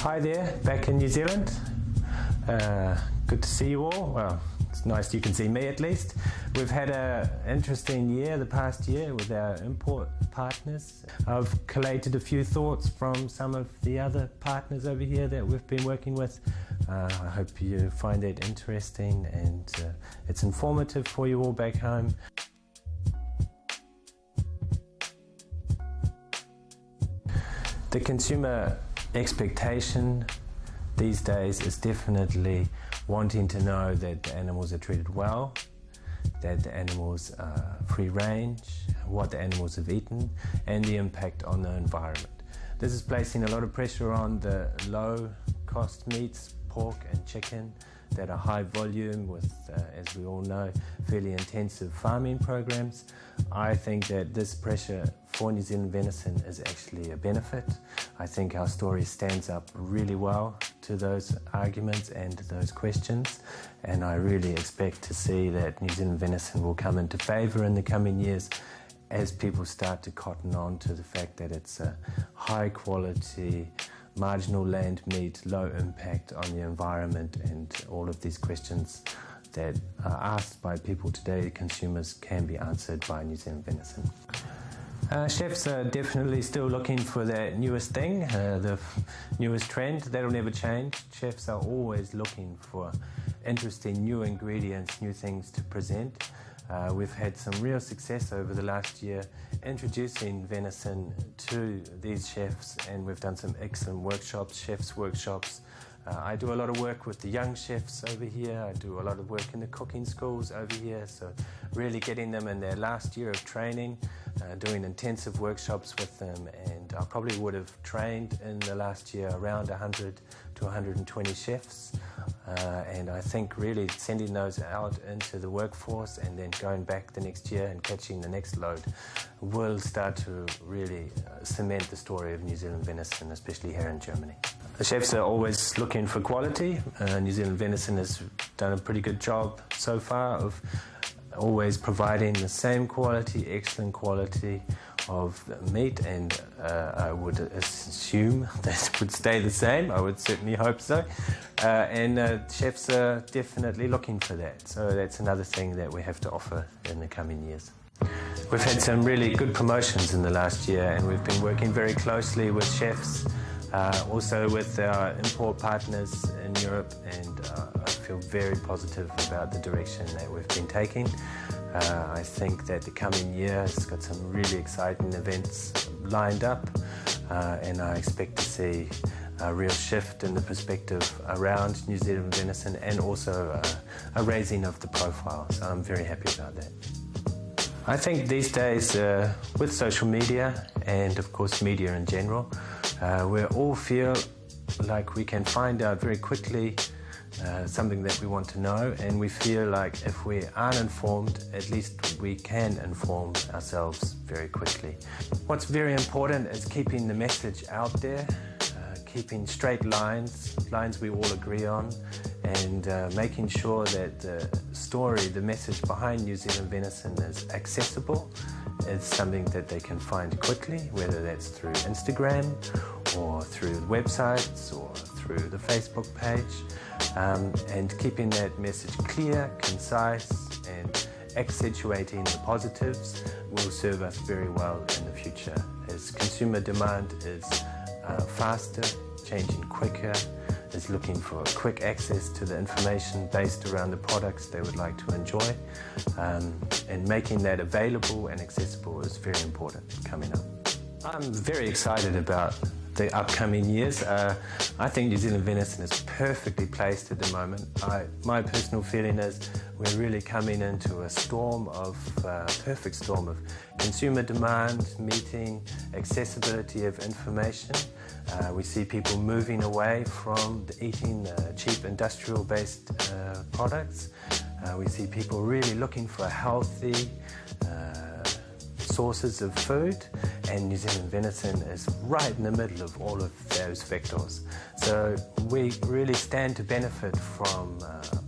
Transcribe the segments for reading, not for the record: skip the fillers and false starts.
Hi there, back in New Zealand. Good to see you all. Well, it's nice you can see me at least. We've had an interesting year the past year with our import partners. I've collated a few thoughts from some of the other partners over here that we've been working with. I hope you find it interesting and it's informative for you all back home. The consumer expectation these days is definitely wanting to know that the animals are treated well, that the animals are free range, what the animals have eaten, and the impact on the environment. This is placing a lot of pressure on the low cost meats, pork and chicken, that are high volume with, as we all know, fairly intensive farming programs. I think that this pressure for New Zealand venison is actually a benefit. I think our story stands up really well to those arguments and those questions, and I really expect to see that New Zealand venison will come into favour in the coming years as people start to cotton on to the fact that it's a high quality, marginal land meat, low impact on the environment, and all of these questions that are asked by people today, consumers, can be answered by New Zealand venison. Chefs are definitely still looking for that newest thing, the newest trend. That'll never change. Chefs are always looking for interesting new ingredients, new things to present. We've had some real success over the last year introducing venison to these chefs, and we've done some excellent workshops, chefs workshops. I do a lot of work with the young chefs over here. I do a lot of work in the cooking schools over here, so really getting them in their last year of training, doing intensive workshops with them, and I probably would have trained in the last year around 100 to 120 chefs. And I think really sending those out into the workforce and then going back the next year and catching the next load will start to really cement the story of New Zealand venison, especially here in Germany. The chefs are always looking for quality. New Zealand venison has done a pretty good job so far of always providing the same quality, excellent quality of meat, and I would assume that would stay the same. I would certainly hope so. And chefs are definitely looking for that. So that's another thing that we have to offer in the coming years. We've had some really good promotions in the last year, and we've been working very closely with chefs, also with our import partners in Europe, and I feel very positive about the direction that we've been taking. I think that the coming year has got some really exciting events lined up, and I expect to see a real shift in the perspective around New Zealand venison, and also a raising of the profile, so I'm very happy about that. I think these days with social media and of course media in general, we all feel like we can find out very quickly something that we want to know, and we feel like if we aren't informed, at least we can inform ourselves very quickly. What's very important is keeping the message out there, keeping straight lines we all agree on, and making sure that the story, the message behind New Zealand venison is accessible. It's something that they can find quickly, whether that's through Instagram or through websites or through the Facebook page, and keeping that message clear, concise, and accentuating the positives will serve us very well in the future, as consumer demand is faster, changing quicker, is looking for quick access to the information based around the products they would like to enjoy, and making that available and accessible is very important coming up. I'm very excited about the upcoming years. I think New Zealand venison is perfectly placed at the moment. My personal feeling is we're really coming into a perfect storm of consumer demand meeting accessibility of information. We see people moving away from eating cheap industrial-based products. We see people really looking for healthy sources of food, and New Zealand venison is right in the middle of all of those vectors. So we really stand to benefit from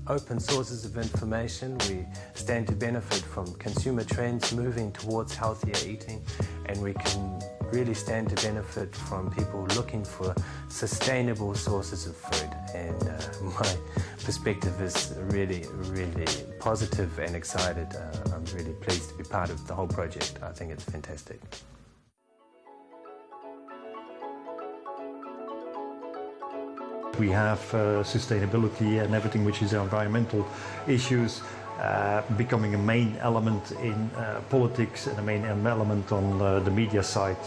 open sources of information. We stand to benefit from consumer trends moving towards healthier eating, and we can really stand to benefit from people looking for sustainable sources of food. And my perspective is really, really positive and excited. I'm really pleased to be part of the whole project. I think it's fantastic. We have sustainability and everything which is environmental issues becoming a main element in politics and a main element on the media side,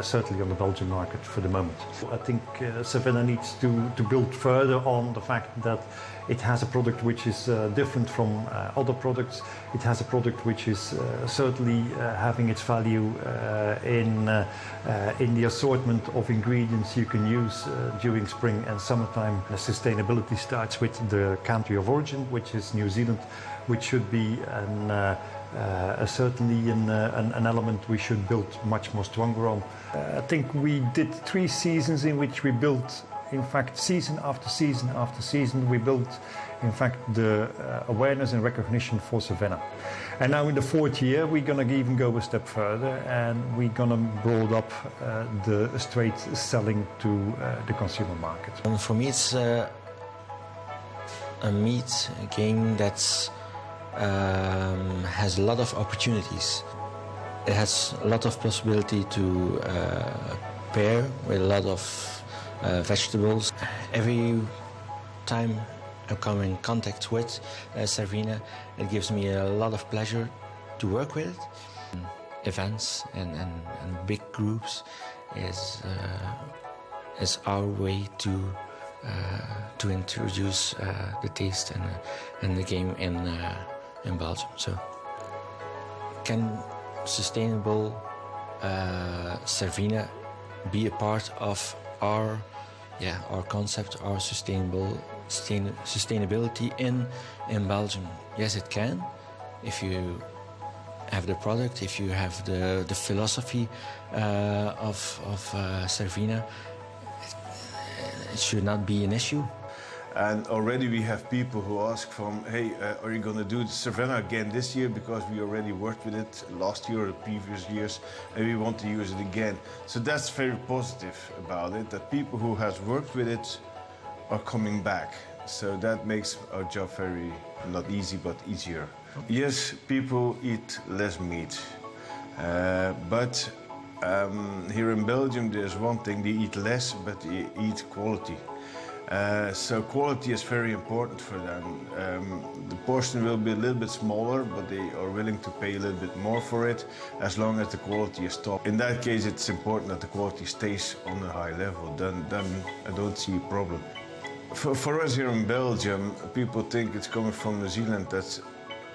certainly on the Belgian market for the moment. I think Cervena needs to build further on the fact that it has a product which is different from other products. It has a product which is certainly having its value in the assortment of ingredients you can use during spring and summertime. Sustainability starts with the country of origin, which is New Zealand, which should be certainly an element we should build much more stronger on. I think we did 3 seasons in which we built, in fact, season after season after season, we built, in fact, the awareness and recognition for Cervena. And now in the 4th year, we're going to even go a step further, and we're going to broad up the straight selling to the consumer market. And for me, it's a meat game that's has a lot of opportunities. It has a lot of possibility to pair with a lot of vegetables. Every time I come in contact with Cervena, it gives me a lot of pleasure to work with it. Events and big groups is our way to introduce the taste and the game in Belgium. So, can sustainable Cervena be a part of our concept, our sustainability in Belgium? Yes, it can. If you have the product, if you have the philosophy of Cervena, it should not be an issue. And already we have people who ask from, hey, are you going to do Cervena again this year? Because we already worked with it last year or the previous years, and we want to use it again. So that's very positive about it, that people who has worked with it are coming back. So that makes our job very, not easy, but easier. Yes, people eat less meat, but here in Belgium there's one thing, they eat less, but they eat quality. So quality is very important for them. The portion will be a little bit smaller, but they are willing to pay a little bit more for it as long as the quality is top. In that case, it's important that the quality stays on a high level. Then I don't see a problem. For us here in Belgium, people think it's coming from New Zealand. That's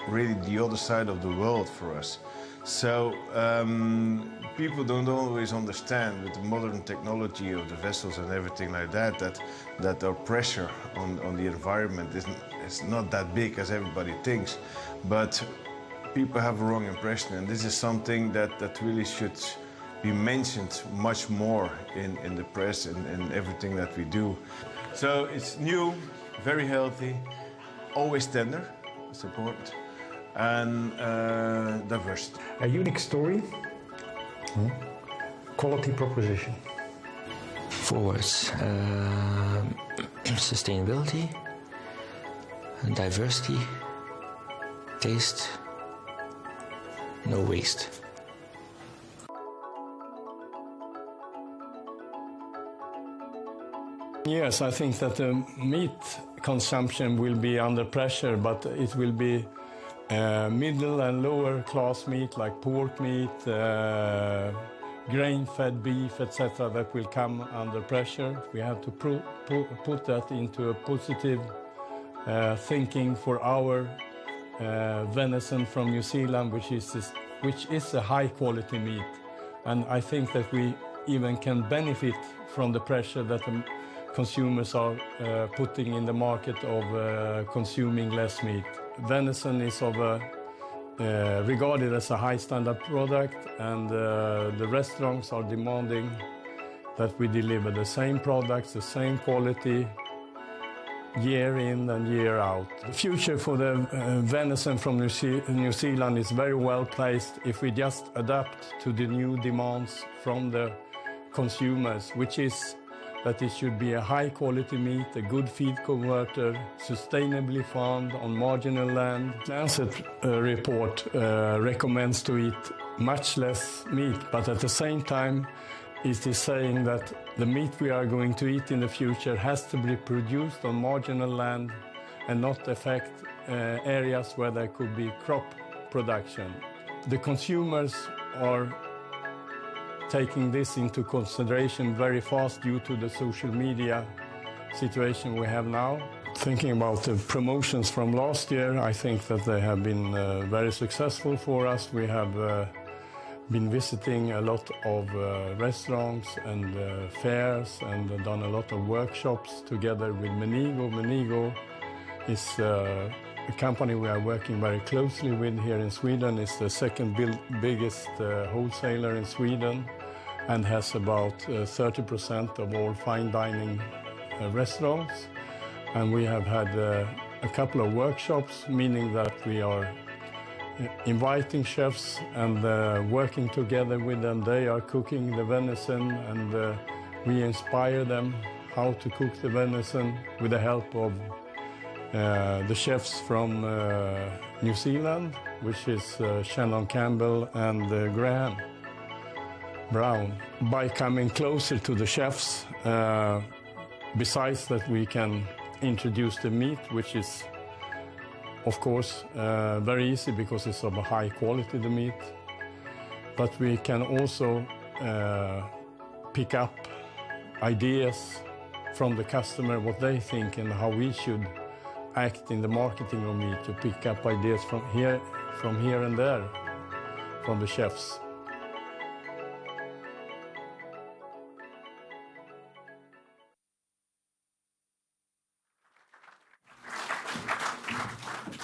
really the other side of the world for us. So people don't always understand with the modern technology of the vessels and everything like that, that our pressure on the environment is not that big as everybody thinks. But people have a wrong impression, and this is something that really should be mentioned much more in the press and in everything that we do. So it's new, very healthy, always tender, it's important, and diversity. A unique story, quality proposition. 4 words: sustainability, diversity, taste, no waste. Yes, I think that the meat consumption will be under pressure, but it will be middle and lower class meat like pork meat, grain-fed beef, etc. that will come under pressure. We have to put that into a positive thinking for our venison from New Zealand, which is a high-quality meat. And I think that we even can benefit from the pressure that the consumers are putting in the market of consuming less meat. Venison is regarded as a high standard product, and the restaurants are demanding that we deliver the same products, the same quality, year in and year out. The future for the venison from New Zealand is very well placed if we just adapt to the new demands from the consumers, which is that it should be a high-quality meat, a good feed converter, sustainably farmed on marginal land. Lancet report recommends to eat much less meat, but at the same time it is saying that the meat we are going to eat in the future has to be produced on marginal land and not affect areas where there could be crop production. The consumers are taking this into consideration very fast due to the social media situation we have now. Thinking about the promotions from last year, I think that they have been very successful for us. We have been visiting a lot of restaurants and fairs and done a lot of workshops together with Menigo. Menigo is a company we are working very closely with here in Sweden. It's the second biggest wholesaler in Sweden and has about 30% of all fine dining restaurants. And we have had a couple of workshops, meaning that we are inviting chefs and working together with them. They are cooking the venison and we inspire them how to cook the venison with the help of the chefs from New Zealand, which is Shannon Campbell and Graham Brown. By coming closer to the chefs, besides that we can introduce the meat, which is of course very easy because it's of a high quality, the meat, but we can also pick up ideas from the customer, what they think and how we should act in the marketing of meat, to pick up ideas from here and there from the chefs.